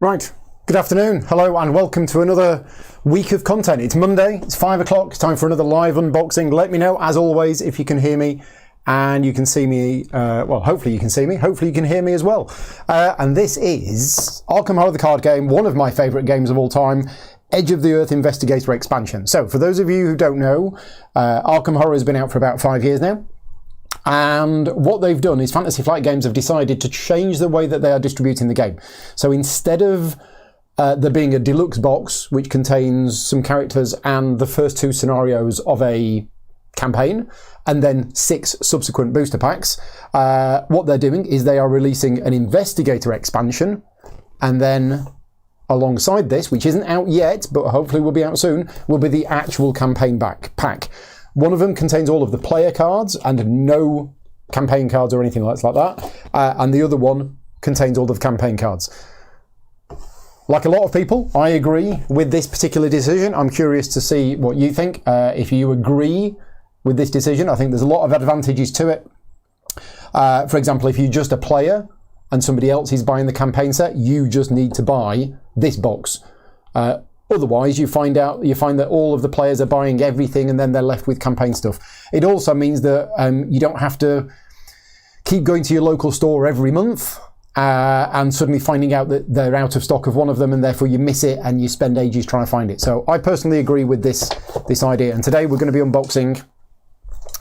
Right, good afternoon, hello and welcome to another week of content. It's Monday, it's 5 o'clock, it's time for another live unboxing. Let me know, as always, if you can hear me and you can see me, well, hopefully you can see me, hopefully you can hear me as well. And this is Arkham Horror, the card game, one of my favourite games of all time, Edge of the Earth Investigator expansion. So, for those of you who don't know, Arkham Horror has been out for about 5 years now. And what they've done is Fantasy Flight Games have decided to change the way that they are distributing the game. So instead of there being a deluxe box which contains some characters and the first 2 scenarios of a campaign, and then 6 subsequent booster packs, what they're doing is they are releasing an Investigator expansion, and then alongside this, which isn't out yet, but hopefully will be out soon, will be the actual campaign pack. One of them contains all of the player cards and no campaign cards or anything like that. And the other one contains all of the campaign cards. Like a lot of people, I agree with this particular decision. I'm curious to see what you think. If you agree with this decision, I think there's a lot of advantages to it. For example, if you're just a player and somebody else is buying the campaign set, you just need to buy this box. Otherwise, you find that all of the players are buying everything and then they're left with campaign stuff. It also means that you don't have to keep going to your local store every month and suddenly finding out that they're out of stock of one of them, and therefore you miss it and you spend ages trying to find it. So I personally agree with this idea. And today we're going to be unboxing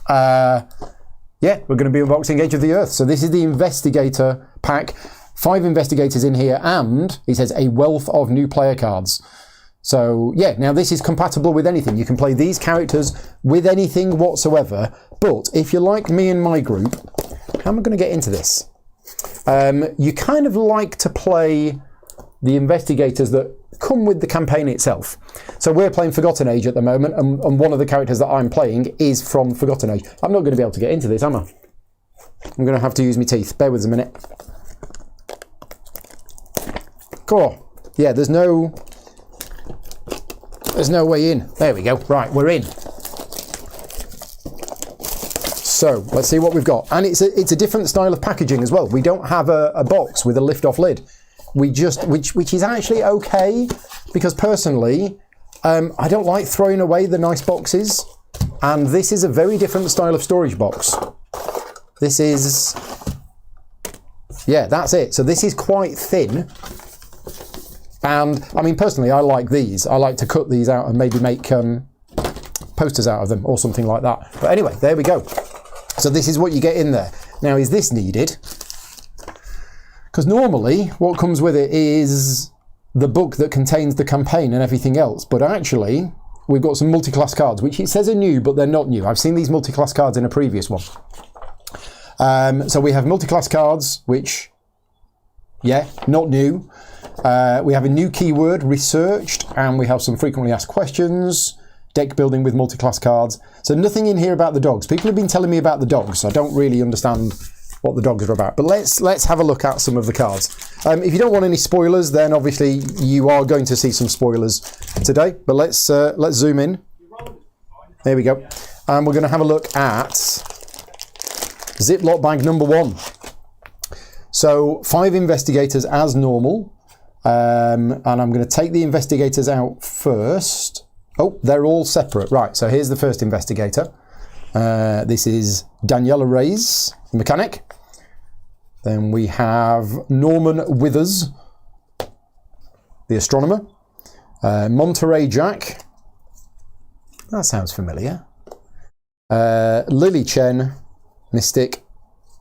we're going to be unboxing Edge of the Earth. So this is the Investigator pack. 5 Investigators in here, and it says a wealth of new player cards. So yeah, now this is compatible with anything. You can play these characters with anything whatsoever. But if you're like me and my group, how am I going to get into this? You kind of like to play the Investigators that come with the campaign itself. So we're playing Forgotten Age at the moment, and one of the characters that I'm playing is from Forgotten Age. I'm not going to be able to get into this, am I? I'm going to have to use my teeth. Bear with us a minute. Cool. Yeah, there's no way in. There we go. Right, we're in. So let's see what we've got. And it's a different style of packaging as well. We don't have a box with a lift-off lid. We just, which is actually okay, because personally, I don't like throwing away the nice boxes. And this is a very different style of storage box. This is, yeah, that's it. So this is quite thin. And, I mean, personally, I like these. I like to cut these out and maybe make posters out of them or something like that. But anyway, there we go. So this is what you get in there. Now, is this needed? Because normally, what comes with it is the book that contains the campaign and everything else. But actually, we've got some multi-class cards, which it says are new, but they're not new. I've seen these multi-class cards in a previous one. So we have multi-class cards, which, yeah, not new. We have a new keyword, researched, and we have some frequently asked questions, deck building with multi-class cards. So nothing in here about the dogs. People have been telling me about the dogs, so I don't really understand what the dogs are about. But let's have a look at some of the cards. If you don't want any spoilers, then obviously you are going to see some spoilers today. But let's zoom in. There we go. And we're going to have a look at Ziploc bag number 1. So 5 Investigators as normal. And I'm going to take the Investigators out first. Oh, they're all separate. Right, so here's the first Investigator. This is Daniela Reyes, the mechanic. Then we have Norman Withers, the astronomer. Monterey Jack. That sounds familiar. Lily Chen, mystic.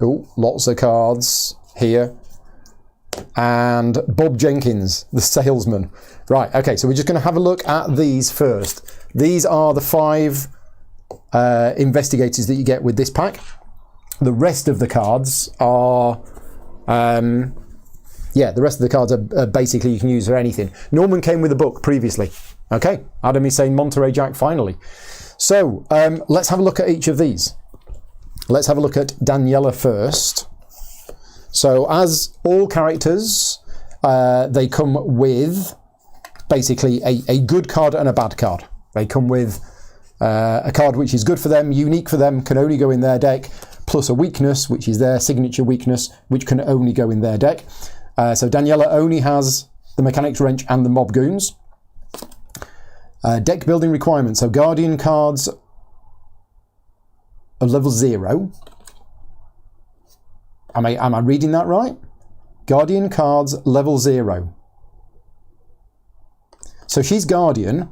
Oh, lots of cards here. And Bob Jenkins, the salesman. Right, okay, so we're just going to have a look at these first. These are the 5 Investigators that you get with this pack. The rest of the cards are, the rest of the cards are basically you can use for anything. Norman came with a book previously. Okay, Adam is saying Monterey Jack finally. So, let's have a look at each of these. Let's have a look at Daniela first. So, as all characters, they come with basically a good card and a bad card. They come with a card which is good for them, unique for them, can only go in their deck, plus a weakness, which is their signature weakness, which can only go in their deck. So Daniela only has the Mechanics Wrench and the Mob Goons. Deck building requirements. So Guardian cards of level 0. Am I reading that right? Guardian cards level 0. So she's Guardian.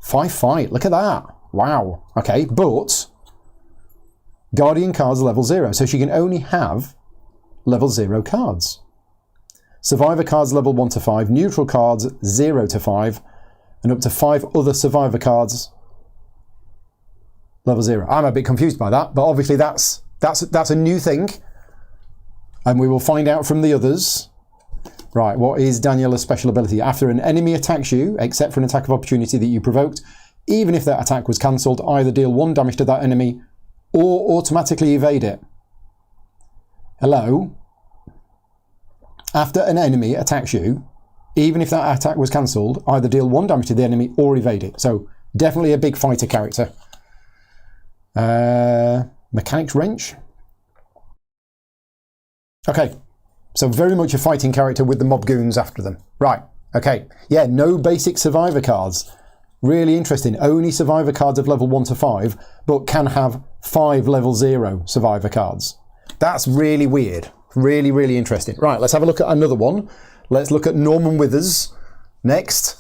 5 fight. Look at that. Wow. Okay, but Guardian cards level 0. So she can only have level 0 cards. Survivor cards level 1 to 5. Neutral cards 0 to 5. And up to 5 other Survivor cards level 0. I'm a bit confused by that, but obviously that's a new thing. And we will find out from the others. Right, what is Daniela's special ability? After an enemy attacks you, except for an attack of opportunity that you provoked, even if that attack was cancelled, either deal 1 damage to that enemy or automatically evade it. Hello? After an enemy attacks you, even if that attack was cancelled, either deal 1 damage to the enemy or evade it. So definitely a big fighter character. Mechanics Wrench. Okay, so very much a fighting character with the Mob Goons after them. Right, okay. Yeah, no basic Survivor cards. Really interesting. Only Survivor cards of level 1 to 5, but can have 5 level 0 Survivor cards. That's really weird. Really, really interesting. Right, let's have a look at another one. Let's look at Norman Withers next.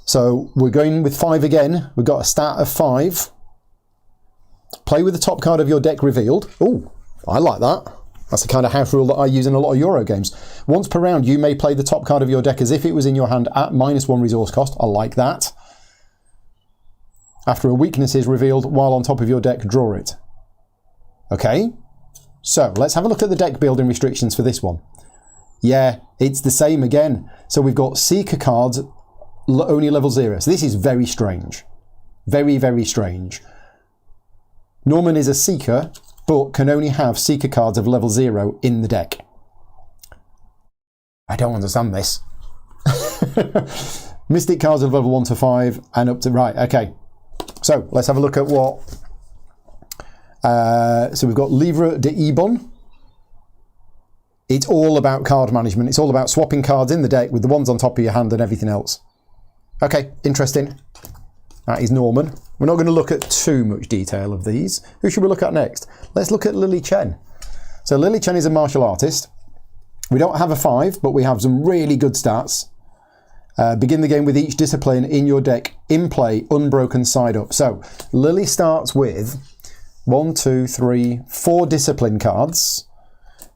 So we're going with 5 again. We've got a stat of 5. Play with the top card of your deck revealed. Oh, I like that. That's the kind of house rule that I use in a lot of Euro games. Once per round, you may play the top card of your deck as if it was in your hand at -1 resource cost. I like that. After a weakness is revealed while on top of your deck, draw it. Okay, so let's have a look at the deck building restrictions for this one. Yeah, it's the same again. So we've got Seeker cards, only level 0. So this is very strange. Very, very strange. Norman is a Seeker, but can only have Seeker cards of level 0 in the deck. I don't understand this. Mystic cards of level 1 to 5 and up to... Right, okay. So let's have a look at what... so we've got Livre de Ebon. It's all about card management. It's all about swapping cards in the deck with the ones on top of your hand and everything else. Okay, interesting. That is Norman. We're not going to look at too much detail of these. Who should we look at next? Let's look at Lily Chen. So Lily Chen is a martial artist. We don't have a 5, but we have some really good stats. Begin the game with each discipline in your deck in play, unbroken side up. So Lily starts with 1, 2, 3, 4 discipline cards.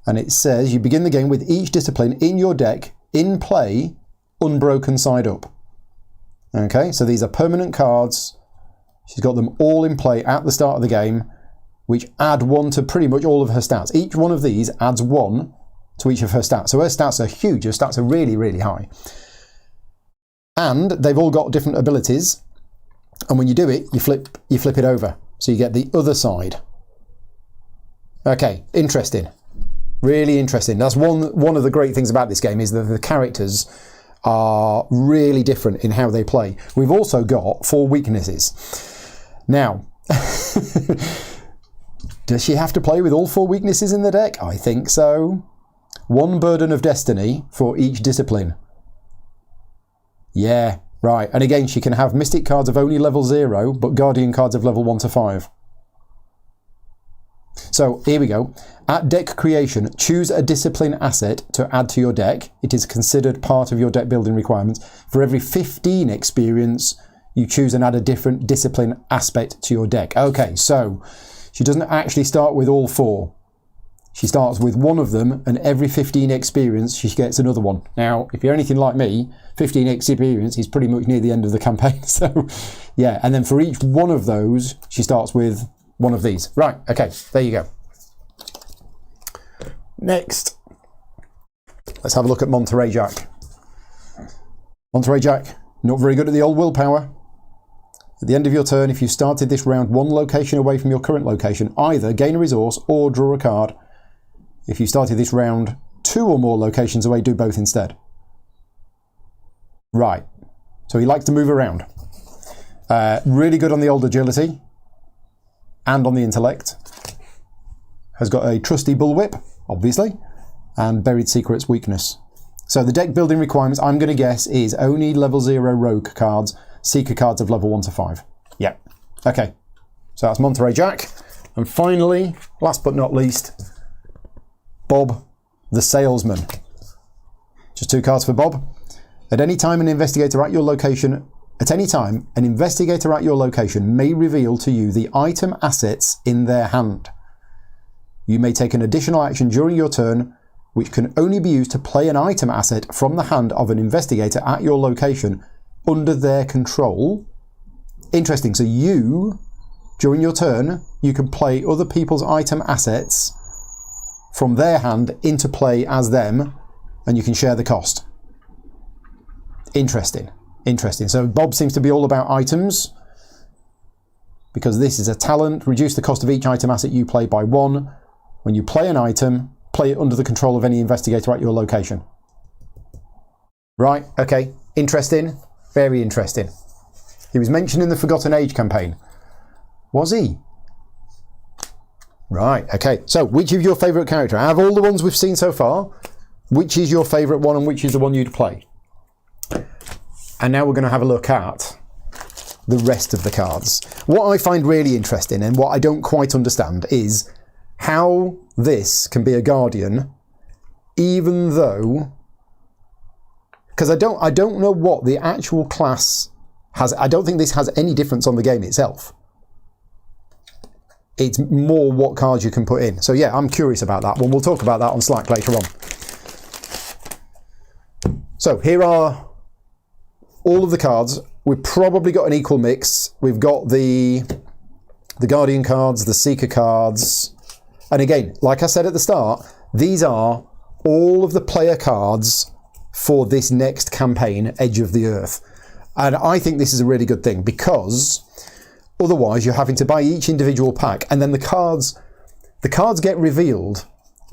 And it says you begin the game with each discipline in your deck in play, unbroken side up. Okay, so these are permanent cards. She's got them all in play at the start of the game, which add 1 to pretty much all of her stats. Each one of these adds 1 to each of her stats. So her stats are huge. Her stats are really, really high. And they've all got different abilities. And when you do it, you flip it over. So you get the other side. Okay, interesting. Really interesting. That's one of the great things about this game is that the characters are really different in how they play. We've also got 4 weaknesses. Now, does she have to play with all 4 weaknesses in the deck? I think so. 1 Burden of Destiny for each discipline. Yeah, right. And again, she can have Mystic cards of only level 0, but Guardian cards of level 1 to 5. So here we go. At deck creation, choose a discipline asset to add to your deck. It is considered part of your deck building requirements. For every 15 experience, you choose and add a different discipline aspect to your deck. Okay, so she doesn't actually start with all 4. She starts with 1 of them, and every 15 experience, she gets another one. Now, if you're anything like me, 15 experience is pretty much near the end of the campaign. So, yeah, and then for each one of those, she starts with 1 of these. Right, okay, there you go. Next, let's have a look at Monterey Jack. Monterey Jack, not very good at the old willpower. At the end of your turn, if you started this round 1 location away from your current location, either gain a resource or draw a card. If you started this round 2 or more locations away, do both instead. Right, so he likes to move around. Really good on the old agility and on the intellect. Has got a trusty bullwhip, obviously, and buried secrets weakness. So the deck building requirements, I'm going to guess, is only level 0 rogue cards, seeker cards of level 1 to 5. Yeah. Okay. So that's Monterey Jack. And finally, last but not least, Bob the Salesman. Just 2 cards for Bob. At any time, an investigator at your location may reveal to you the item assets in their hand. You may take an additional action during your turn, which can only be used to play an item asset from the hand of an investigator at your location under their control. Interesting. So you, during your turn, you can play other people's item assets from their hand into play as them, and you can share the cost. Interesting. Interesting. So Bob seems to be all about items, because this is a talent. Reduce the cost of each item asset you play by 1. When you play an item, play it under the control of any investigator at your location. Right, okay. Interesting. Very interesting. He was mentioned in the Forgotten Age campaign. Was he? Right, okay. So, which of your favourite character? Out of all the ones we've seen so far, which is your favourite one and which is the one you'd play? And now we're going to have a look at the rest of the cards. What I find really interesting and what I don't quite understand is how this can be a Guardian, even though, because I don't know what the actual class has. I don't think this has any difference on the game itself. It's more what cards you can put in. So yeah, I'm curious about that one. We'll talk about that on Slack later on. So here are all of the cards. We've probably got an equal mix. We've got the Guardian cards, the Seeker cards. And again, like I said at the start, these are all of the player cards for this next campaign, Edge of the Earth. And I think this is a really good thing, because otherwise you're having to buy each individual pack, and then the cards get revealed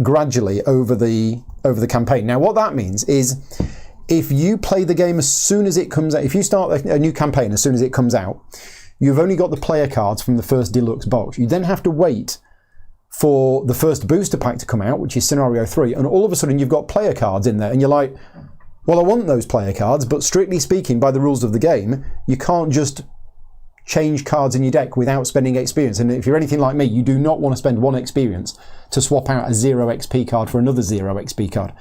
gradually over the campaign. Now what that means is, if you play the game as soon as it comes out, if you start a new campaign as soon as it comes out, you've only got the player cards from the first deluxe box. You then have to wait for the first booster pack to come out, which is Scenario 3, and all of a sudden you've got player cards in there, and you're like, well, I want those player cards, but strictly speaking, by the rules of the game, you can't just change cards in your deck without spending experience. And if you're anything like me, you do not want to spend 1 experience to swap out a 0 XP card for another 0 XP card.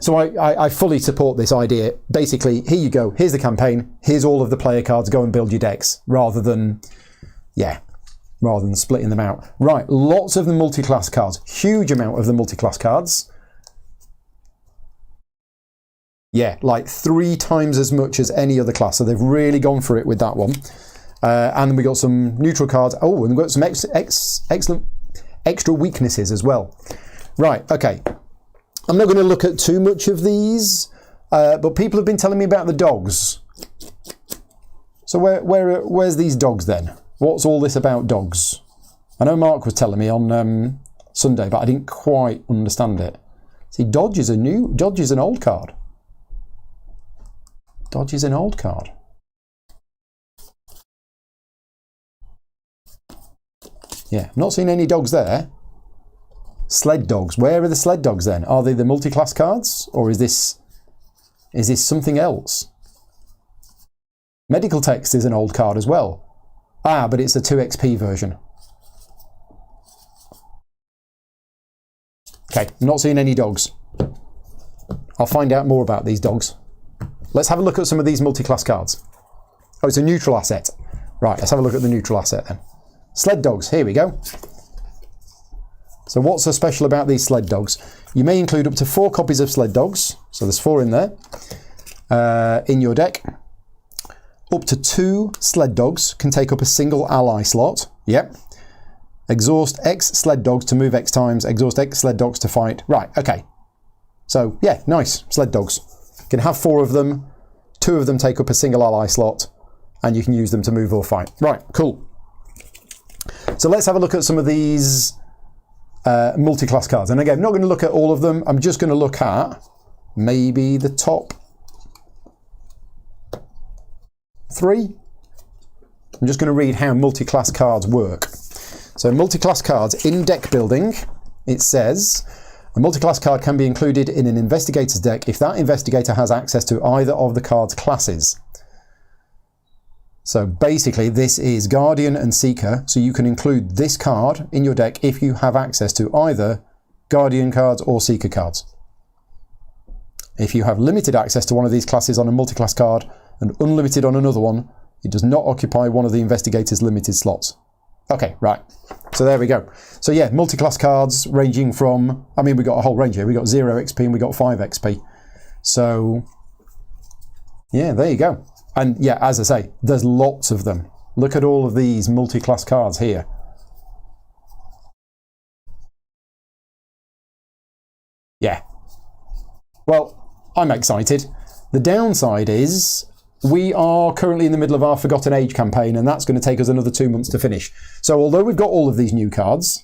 So I fully support this idea. Basically, here you go, here's the campaign, here's all of the player cards, go and build your decks, rather than splitting them out. Right, lots of the multi-class cards, huge amount of the multi-class cards. Yeah, like 3 times as much as any other class, so they've really gone for it with that one. And we got some neutral cards. Oh, and we've got some excellent extra weaknesses as well. Right, okay. I'm not going to look at too much of these, but people have been telling me about the dogs. So where's these dogs then? What's all this about dogs? I know Mark was telling me on Sunday, but I didn't quite understand it. See, Dodge is an old card. Dodge is an old card. Yeah, I'm not seeing any dogs there. Sled dogs. Where are the sled dogs then? Are they the multi-class cards, or is this something else? Medical text is an old card as well. Ah, but it's a 2 XP version. Okay, not seeing any dogs. I'll find out more about these dogs. Let's have a look at some of these multi-class cards. Oh, it's a neutral asset. Right, let's have a look at the neutral asset then. Sled dogs, here we go. So what's so special about these sled dogs? You may include up to 4 copies of sled dogs. So there's 4 in there, in your deck. Up to 2 sled dogs can take up a single ally slot. Yep. Exhaust X sled dogs to move X times. Exhaust X sled dogs to fight. Right, okay. So, yeah, nice. Sled dogs. You can have 4 of them. 2 of them take up a single ally slot, and you can use them to move or fight. Right, cool. So let's have a look at some of these multi-class cards. And again, I'm not going to look at all of them. I'm just going to look at maybe the top 3. I'm just going to read how multi-class cards work. So multi-class cards in deck building, it says, A multiclass card can be included in an investigator's deck if that investigator has access to either of the card's classes. So basically this is Guardian and Seeker, so you can include this card in your deck if you have access to either Guardian cards or Seeker cards. If you have limited access to one of these classes on a multiclass card and unlimited on another one, it does not occupy one of the investigator's limited slots. Okay, right. So there we go. So yeah, multiclass cards ranging from, I mean, we got a whole range here. We got 0 XP and we got 5 XP. So yeah, there you go. And yeah, as I say, there's lots of them. Look at all of these multiclass cards here. Yeah. Well, I'm excited. The downside is we are currently in the middle of our Forgotten Age campaign, and that's going to take us another 2 months to finish. So although we've got all of these new cards,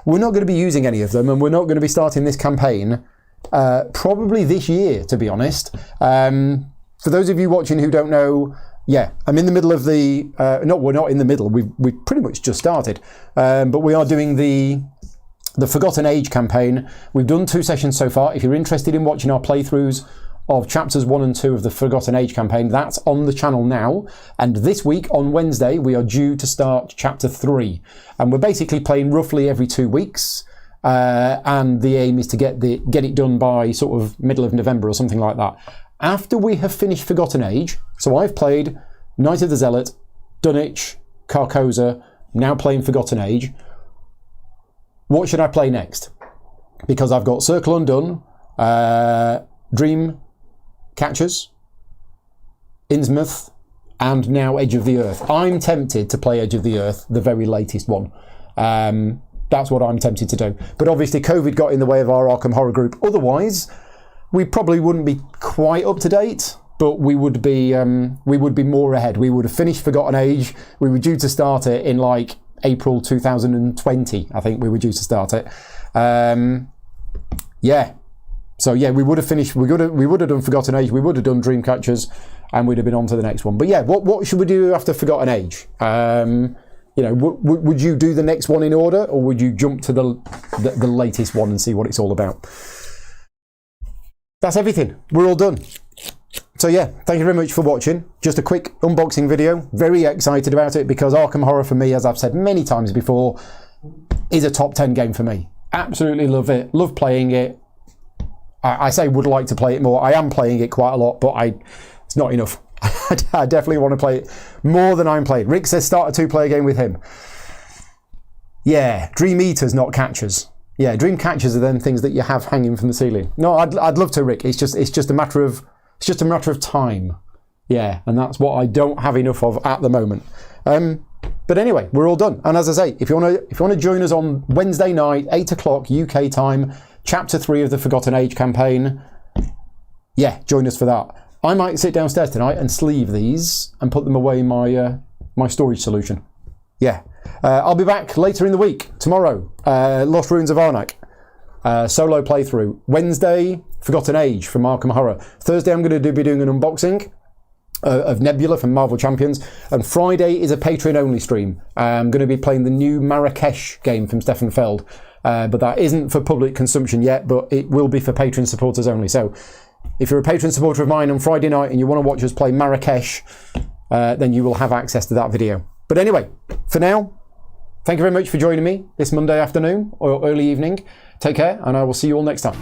we're not going to be using any of them, and we're not going to be starting this campaign probably this year, to be honest. For those of you watching who don't know, yeah, I'm in the middle of the... no, we're not in the middle. We've pretty much just started. But we are doing the Forgotten Age campaign. We've done 2 sessions so far. If you're interested in watching our playthroughs of chapters 1 and 2 of the Forgotten Age campaign, that's on the channel now. And this week, on Wednesday, we are due to start chapter 3. And we're basically playing roughly every 2 weeks. And the aim is to get it done by sort of middle of November or something like that. After we have finished Forgotten Age, so I've played Knight of the Zealot, Dunwich, Carcosa, now playing Forgotten Age. What should I play next? Because I've got Circle Undone, Dream Catchers, Innsmouth, and now Edge of the Earth. I'm tempted to play Edge of the Earth, the very latest one. That's what I'm tempted to do. But obviously COVID got in the way of our Arkham Horror group. Otherwise, we probably wouldn't be quite up to date, but we would be more ahead. We would have finished Forgotten Age. We were due to start it in like April 2020, I think we were due to start it. Yeah. So yeah, we would have finished. We would have done Forgotten Age. We would have done Dreamcatchers, and we'd have been on to the next one. But yeah, what should we do after Forgotten Age? You know, would you do the next one in order, or would you jump to the latest one and see what it's all about? That's everything. We're all done. So yeah, thank you very much for watching. Just a quick unboxing video. Very excited about it because Arkham Horror for me, as I've said many times before, is a top 10 game for me. Absolutely love it. Love playing it. I say would like to play it more. I am playing it quite a lot, but it's not enough. I definitely want to play it more than I'm playing. Rick says start a 2-player game with him. Yeah, Dream Eaters, not catchers. Yeah, Dream Catchers are them things that you have hanging from the ceiling. No, I'd love to, Rick. It's just a matter of time. Yeah, and that's what I don't have enough of at the moment. But anyway, we're all done. And as I say, if you want to join us on Wednesday night, 8 o'clock UK time, chapter 3 of the Forgotten Age campaign, yeah, join us for that. I might sit downstairs tonight and sleeve these and put them away in my storage solution. Yeah. I'll be back later in the week. Tomorrow, Lost Ruins of Arnak. Solo playthrough. Wednesday, Forgotten Age from Arkham Horror. Thursday, I'm going to be doing an unboxing of Nebula from Marvel Champions. And Friday is a Patreon-only stream. I'm going to be playing the new Marrakesh game from Stefan Feld. But that isn't for public consumption yet, but it will be for Patreon supporters only. So if you're a Patreon supporter of mine on Friday night and you want to watch us play Marrakesh, then you will have access to that video. But anyway, for now, thank you very much for joining me this Monday afternoon or early evening. Take care, and I will see you all next time.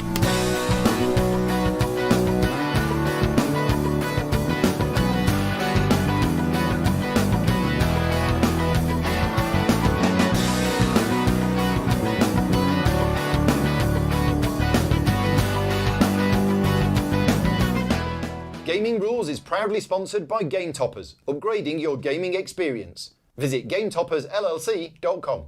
Gaming Rules is proudly sponsored by Game Toppers, upgrading your gaming experience. Visit GameToppersLLC.com.